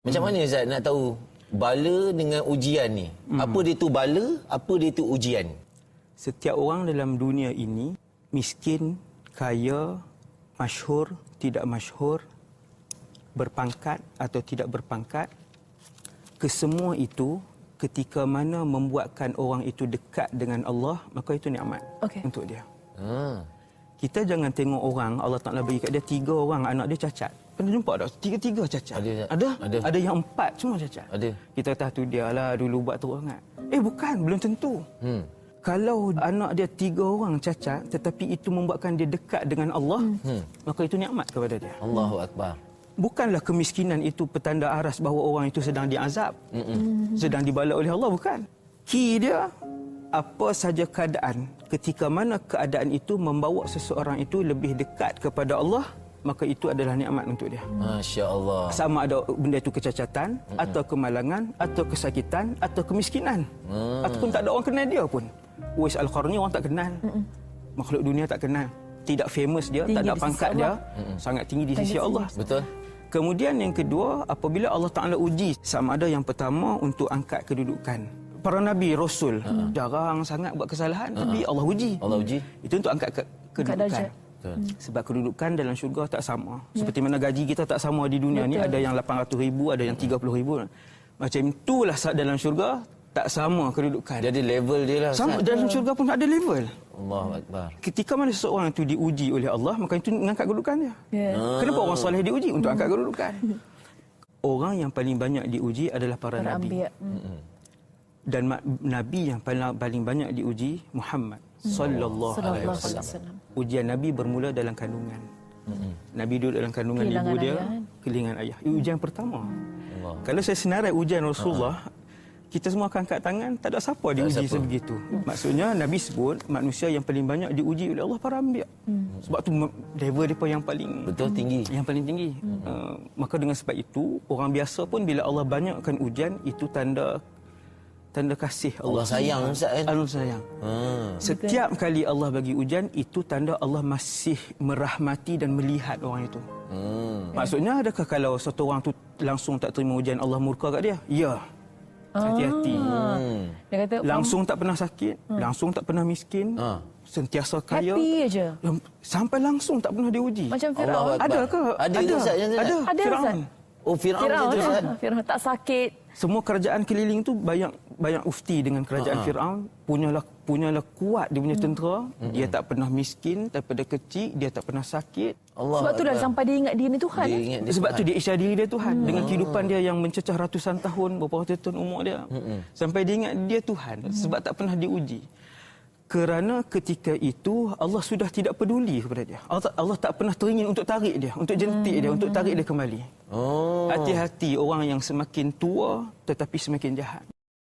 Macam mana Ustaz nak tahu bala dengan ujian ni? Apa dia tu bala, apa dia tu ujian? Setiap orang dalam dunia ini, miskin, kaya, masyhur, tidak masyhur, berpangkat atau tidak berpangkat, kesemua itu ketika mana membuatkan orang itu dekat dengan Allah, maka itu nikmat untuk dia. Kita jangan tengok orang, Allah Ta'ala bagi kat dia 3 orang anak dia cacat. Pernah jumpa tak? 3 cacat. Ada? Ada yang 4 semua cacat. Ada. Kita kata tu dia lah dulu buat teruk sangat. Bukan, belum tentu. Kalau anak dia 3 orang cacat tetapi itu membuatkan dia dekat dengan Allah, maka itu nikmat kepada dia. Allahu Akbar. Bukanlah kemiskinan itu petanda aras bahawa orang itu sedang diazab, sedang dibala oleh Allah, bukan. Ki dia, apa saja keadaan, ketika mana keadaan itu membawa seseorang itu lebih dekat kepada Allah, maka itu adalah nikmat untuk dia. Masya Allah. Sama ada benda itu kecacatan, atau kemalangan, atau kesakitan, atau kemiskinan. Ataupun tak ada orang kenal dia pun. Uwais Al-Qarni orang tak kenal. Makhluk dunia tak kenal. Tidak famous dia, tinggi tak ada pangkat dia. Sangat tinggi di sisi Allah. Betul. Kemudian yang kedua, apabila Allah Ta'ala uji, sama ada yang pertama untuk angkat kedudukan. Para Nabi, Rasul, jarang sangat buat kesalahan, tapi Allah uji. Allah uji. Itu untuk angkat kedudukan. Sebab kedudukan dalam syurga tak sama. Seperti mana gaji kita tak sama di dunia ni, ada yang 800,000, ada yang 30,000. Macam itulah dalam syurga tak sama kedudukan. Jadi level dia lah. Sama, dalam syurga pun ada level. Allahu Akbar. Ketika mana seseorang itu diuji oleh Allah, maka itu mengangkat kedudukan dia. Kenapa orang soleh diuji? Untuk angkat kedudukan. Orang yang paling banyak diuji adalah para Nabi. Dan Nabi yang paling banyak diuji, Muhammad sallallahu alaihi wasallam. Ujian Nabi bermula dalam kandungan. Nabi duduk dalam kandungan ibu dia, kehilangan ayah. Ujian pertama. Kalau saya senarai ujian Rasulullah, kita semua akan angkat tangan, tak ada siapa diuji sebegitu. Maksudnya Nabi sebut manusia yang paling banyak diuji oleh Allah para anbiya. Sebab tu level depa yang paling tinggi. Yang paling tinggi. Maka dengan sebab itu, orang biasa pun bila Allah banyakkan ujian, itu tanda kasih Allah. Allah sayang Ustaz kan? Allah sayang. Setiap kali Allah bagi ujian, itu tanda Allah masih merahmati dan melihat orang itu. Maksudnya adakah kalau satu orang tu langsung tak terima ujian, Allah murka kat dia? Ya. Hati-hati. Dia kata langsung tak pernah sakit, langsung tak pernah miskin, sentiasa kaya. Happy aja. Sampai langsung tak pernah diuji. Macam Firaun. Ada ke? Ada. Ada. Firaun. Oh, Firaun. Firaun tak sakit. Semua kerajaan keliling tu banyak ufti dengan kerajaan Firaun, punyalah kuat dia punya tentera. Dia tak pernah miskin, daripada kecil dia tak pernah sakit. Sebab tu dah sampai dia ingat dia ni Tuhan. Sebab tu dia isyar diri dia Tuhan. Dengan kehidupan dia yang mencecah ratusan tahun, berapa ratus tahun umur dia. Sampai dia ingat dia Tuhan. Sebab tak pernah diuji. Kerana ketika itu Allah sudah tidak peduli kepada dia. Allah tak pernah teringin untuk tarik dia, untuk jentik dia, untuk tarik dia kembali. Hati-hati orang yang semakin tua tetapi semakin jahat.